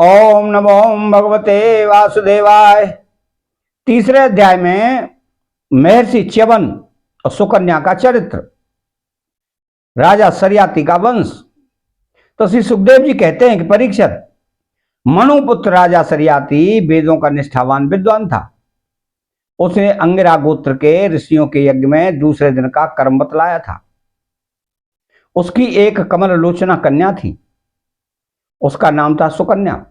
ओम नमो भगवते वासुदेवाय। तीसरे अध्याय में महर्षि च्यवन और सुकन्या का चरित्र, राजा सरियाती का वंश। तो श्री सुखदेव जी कहते हैं कि परीक्षित, मनुपुत्र राजा सरियाती वेदों का निष्ठावान विद्वान था। उसने अंगिरा गोत्र के ऋषियों के यज्ञ में दूसरे दिन का कर्म बतलाया था। उसकी एक कमल लोचना कन्या थी, उसका नाम था सुकन्या।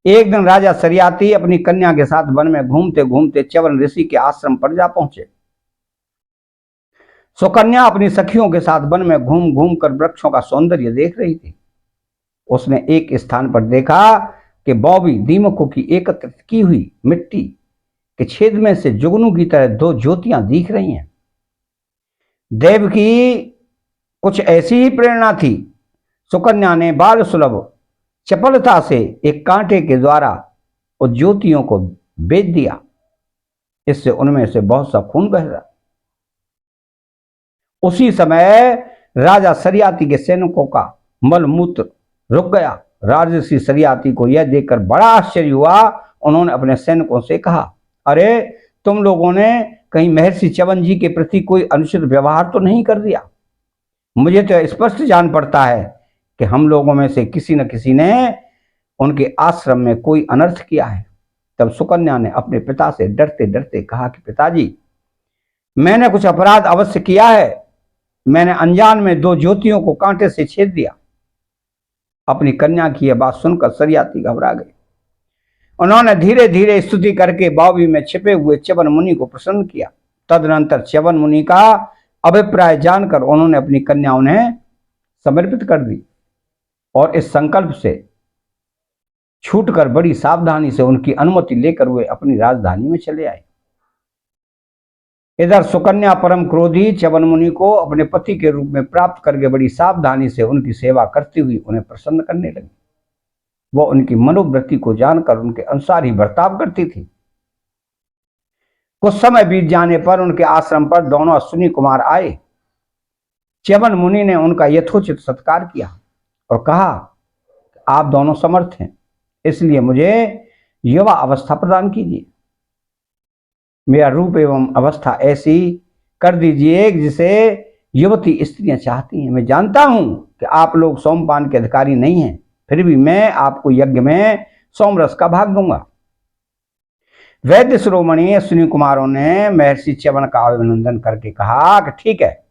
एक दिन राजा सरियाती अपनी कन्या के साथ वन में घूमते घूमते च्यवन ऋषि के आश्रम पर जा पहुंचे। सुकन्या अपनी सखियों के साथ वन में घूम घूम कर वृक्षों का सौंदर्य देख रही थी। उसने एक स्थान पर देखा कि बौबी दीमकों की एकत्रित की हुई मिट्टी के छेद में से जुगनू की तरह दो ज्योतियां दिख रही हैं। देव की कुछ ऐसी ही प्रेरणा थी। सुकन्या ने बाल सुलभ चपलता से एक कांटे के द्वारा उन ज्योतियों को बेच दिया। इससे उनमें से बहुत सा खून बह रहा। उसी समय राजा सरियाती के सैनिकों का मलमूत्र रुक गया। राजर्षि सरियाती को यह देखकर बड़ा आश्चर्य हुआ। उन्होंने अपने सैनिकों से कहा, अरे तुम लोगों ने कहीं महर्षि च्यवन जी के प्रति कोई अनुचित व्यवहार तो नहीं कर दिया? मुझे तो स्पष्ट जान पड़ता है कि हम लोगों में से किसी न किसी ने उनके आश्रम में कोई अनर्थ किया है। तब सुकन्या ने अपने पिता से डरते डरते कहा कि पिताजी, मैंने कुछ अपराध अवश्य किया है। मैंने अनजान में दो ज्योतियों को कांटे से छेद दिया। अपनी कन्या की यह बात सुनकर सरियाती घबरा गए। उन्होंने धीरे धीरे स्तुति करके बावड़ी में छिपे हुए च्यवन मुनि को प्रसन्न किया। तदनंतर च्यवन मुनि का अभिप्राय जानकर उन्होंने अपनी कन्या उन्हें समर्पित कर दी और इस संकल्प से छूटकर बड़ी सावधानी से उनकी अनुमति लेकर वे अपनी राजधानी में चले आए। इधर सुकन्या परम क्रोधी च्यवन मुनि को अपने पति के रूप में प्राप्त करके बड़ी सावधानी से उनकी सेवा करती हुई उन्हें प्रसन्न करने लगी। वह उनकी मनोवृत्ति को जानकर उनके अनुसार ही बर्ताव करती थी। कुछ समय बीत जाने पर उनके आश्रम पर दोनों अश्विनी कुमार आए। च्यवन मुनि ने उनका यथोचित सत्कार किया और कहा, आप दोनों समर्थ हैं, इसलिए मुझे युवा अवस्था प्रदान कीजिए। मेरा रूप एवं अवस्था ऐसी कर दीजिए जिसे युवती स्त्रियां चाहती हैं। मैं जानता हूं कि आप लोग सोमपान के अधिकारी नहीं हैं, फिर भी मैं आपको यज्ञ में सोमरस का भाग दूंगा। वैद्य शिरोमणि अश्विनी कुमारों ने महर्षि च्यवन का अभिनंदन करके कहा कि ठीक है,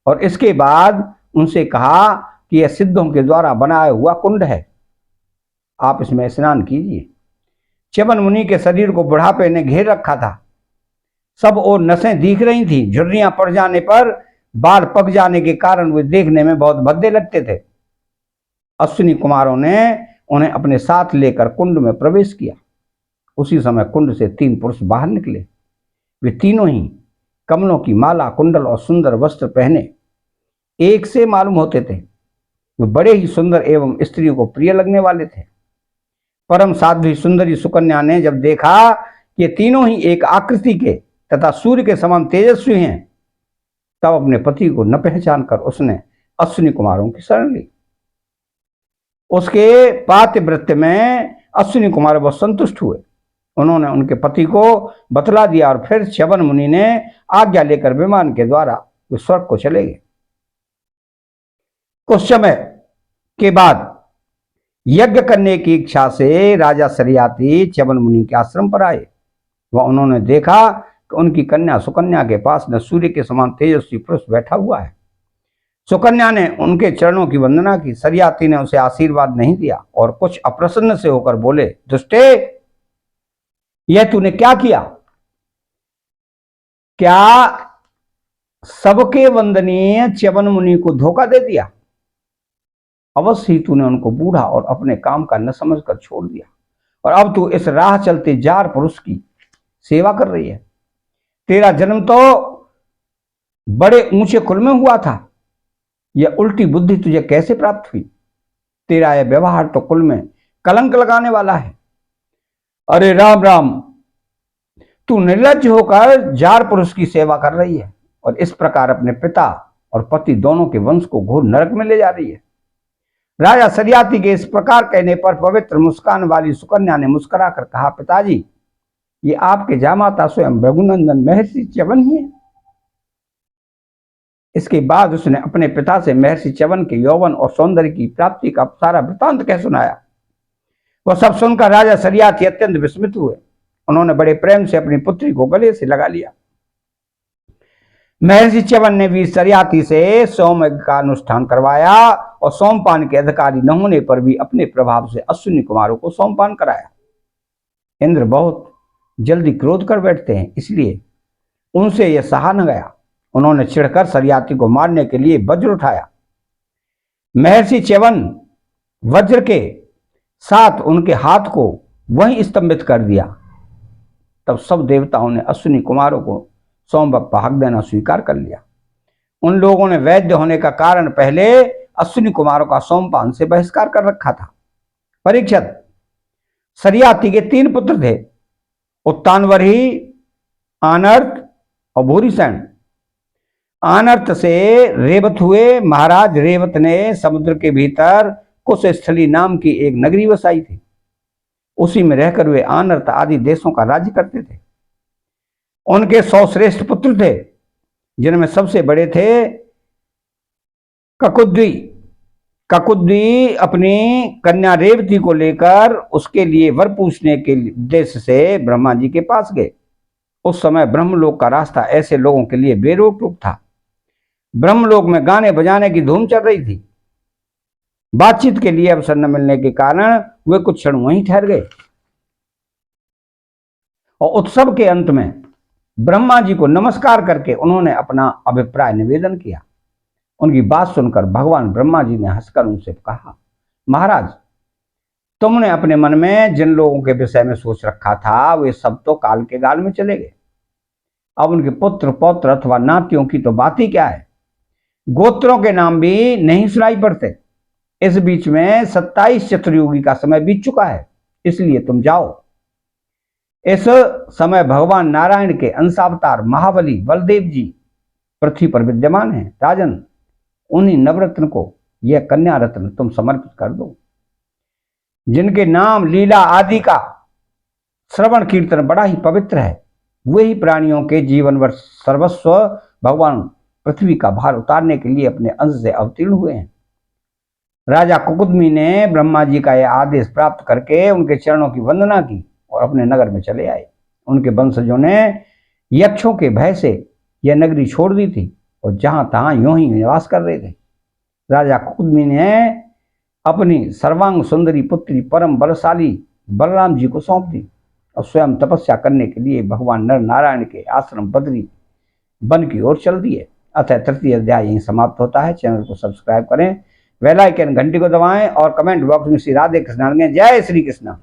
और इसके बाद उनसे कहा कि यह सिद्धों के द्वारा बनाया हुआ कुंड है, आप इसमें स्नान कीजिए। च्यवन मुनि के शरीर को बुढ़ापे ने घेर रखा था। सब और नसें दिख रही थी। झुर्रियां पड़ जाने पर बाल पक जाने के कारण वे देखने में बहुत भद्दे लगते थे। अश्विनी कुमारों ने उन्हें अपने साथ लेकर कुंड में प्रवेश किया। उसी समय कुंड से 3 पुरुष बाहर निकले। वे तीनों ही कमलों की माला, कुंडल और सुंदर वस्त्र पहने एक से मालूम होते थे। वे बड़े ही सुंदर एवं स्त्रियों को प्रिय लगने वाले थे। परम साध्वी सुंदरी सुकन्या ने जब देखा कि ये तीनों ही एक आकृति के तथा सूर्य के समान तेजस्वी हैं, तब अपने पति को न पहचान कर उसने अश्विनी कुमारों की शरण ली। उसके पातिव्रत्य में अश्विनी कुमार बहुत संतुष्ट हुए। उन्होंने उनके पति को बतला दिया और फिर च्यवन मुनि ने आज्ञा लेकर विमान के द्वारा वे स्वर्ग को चले गए। कुछ समय के बाद यज्ञ करने की इच्छा से राजा सरियाती च्यवन मुनि के आश्रम पर आए। वह उन्होंने देखा कि उनकी कन्या सुकन्या के पास न सूर्य के समान तेजस्वी पुरुष बैठा हुआ है। सुकन्या ने उनके चरणों की वंदना की। सरियाती ने उसे आशीर्वाद नहीं दिया और कुछ अप्रसन्न से होकर बोले, दुष्टे, यह तूने क्या किया? क्या सबके वंदनीय च्यवन मुनि को धोखा दे दिया? अवश्य ही तूने उनको बूढ़ा और अपने काम का न समझकर छोड़ दिया, और अब तू इस राह चलते जार पुरुष की सेवा कर रही है। तेरा जन्म तो बड़े ऊंचे कुल में हुआ था, यह उल्टी बुद्धि तुझे कैसे प्राप्त हुई? तेरा यह व्यवहार तो कुल में कलंक लगाने वाला है। अरे राम राम, तू निर्लज्ज होकर जार पुरुष की सेवा कर रही है और इस प्रकार अपने पिता और पति दोनों के वंश को घोर नरक में ले जा रही है। राजा सरियाती के इस प्रकार कहने पर पवित्र मुस्कान वाली सुकन्या ने मुस्कुराकर कहा, पिताजी, ये आपके जामाता स्वयं रघुनंदन महर्षि च्यवन ही है। इसके बाद उसने अपने पिता से महर्षि च्यवन के यौवन और सौंदर्य की प्राप्ति का सारा वृतांत कह सुनाया। वह सब सुनकर राजा सरियाती अत्यंत विस्मित हुए। उन्होंने बड़े प्रेम से अपनी पुत्री को गले से लगा लिया। महर्षि च्यवन ने भी सरियाती से सोम का अनुष्ठान करवाया और सोमपान के अधिकारी न होने पर भी अपने प्रभाव से अश्विनी कुमारों को सोमपान कराया। इंद्र बहुत जल्दी क्रोध कर बैठते हैं, इसलिए उनसे यह सहा न गया। उन्होंने चिढ़कर सरियाती को मारने के लिए वज्र उठाया। महर्षि च्यवन वज्र के साथ उनके हाथ को वहीं स्तंभित कर दिया। तब सब देवताओं ने अश्विनी कुमारों को सोमवत हक देना स्वीकार कर लिया। उन लोगों ने वैद्य होने का कारण पहले अश्विनी कुमारों का सोमपान से बहिष्कार कर रखा था। परीक्षित, सरियाती के 3 पुत्र थे, उत्तानवर्ही, आनर्त और भूरिसेन। आनर्त से रेवत हुए। महाराज रेवत ने समुद्र के भीतर कुशस्थली नाम की एक नगरी बसाई थी। उसी में रहकर वे आनर्त आदि देशों का राज्य करते थे। उनके 100 श्रेष्ठ पुत्र थे, जिनमें सबसे बड़े थे ककुद्वी। ककुद्वी अपनी कन्या रेवती को लेकर उसके लिए वर पूछने के उद्देश्य से ब्रह्मा जी के पास गए। उस समय ब्रह्मलोक का रास्ता ऐसे लोगों के लिए बेरोक टोक था। ब्रह्मलोक में गाने बजाने की धूम चल रही थी। बातचीत के लिए अवसर न मिलने के कारण वे कुछ क्षण वहीं ठहर गए और उत्सव के अंत में ब्रह्मा जी को नमस्कार करके उन्होंने अपना अभिप्राय निवेदन किया। उनकी बात सुनकर भगवान ब्रह्मा जी ने हंसकर उनसे कहा, महाराज, तुमने अपने मन में जिन लोगों के विषय में सोच रखा था वे सब तो काल के गाल में चले गए। अब उनके पुत्र पौत्र अथवा नातियों की तो बात ही क्या है, गोत्रों के नाम भी नहीं सुनाई पड़ते। इस बीच में 27 चतुर्युगी का समय बीत चुका है, इसलिए तुम जाओ। इस समय भगवान नारायण के अंशावतार महाबली बलदेव जी पृथ्वी पर विद्यमान हैं। राजन, उन्हीं नवरत्न को यह कन्या रत्न तुम समर्पित कर दो, जिनके नाम लीला आदि का श्रवण कीर्तन बड़ा ही पवित्र है। वे ही प्राणियों के जीवन वर्ष सर्वस्व भगवान पृथ्वी का भार उतारने के लिए अपने अंश से अवतीर्ण हुए हैं। राजा कुकुद्मी ने ब्रह्मा जी का यह आदेश प्राप्त करके उनके चरणों की वंदना की और अपने नगर में चले आए। उनके वंशजों ने यक्षों के भय से यह नगरी छोड़ दी थी और जहां तहां यूं ही निवास कर रहे थे। राजा कुकुद्मी ने अपनी सर्वांग सुंदरी पुत्री परम बलशाली बलराम जी को सौंप दी और स्वयं तपस्या करने के लिए भगवान नर नारायण के आश्रम बद्री वन की ओर चल दिए। अतः तृतीय अध्याय यहीं समाप्त होता है। चैनल को सब्सक्राइब करें, बेल आइकन घंटी को दबाएं और कमेंट बॉक्स में श्री राधे कृष्ण लिखें। जय श्री कृष्ण।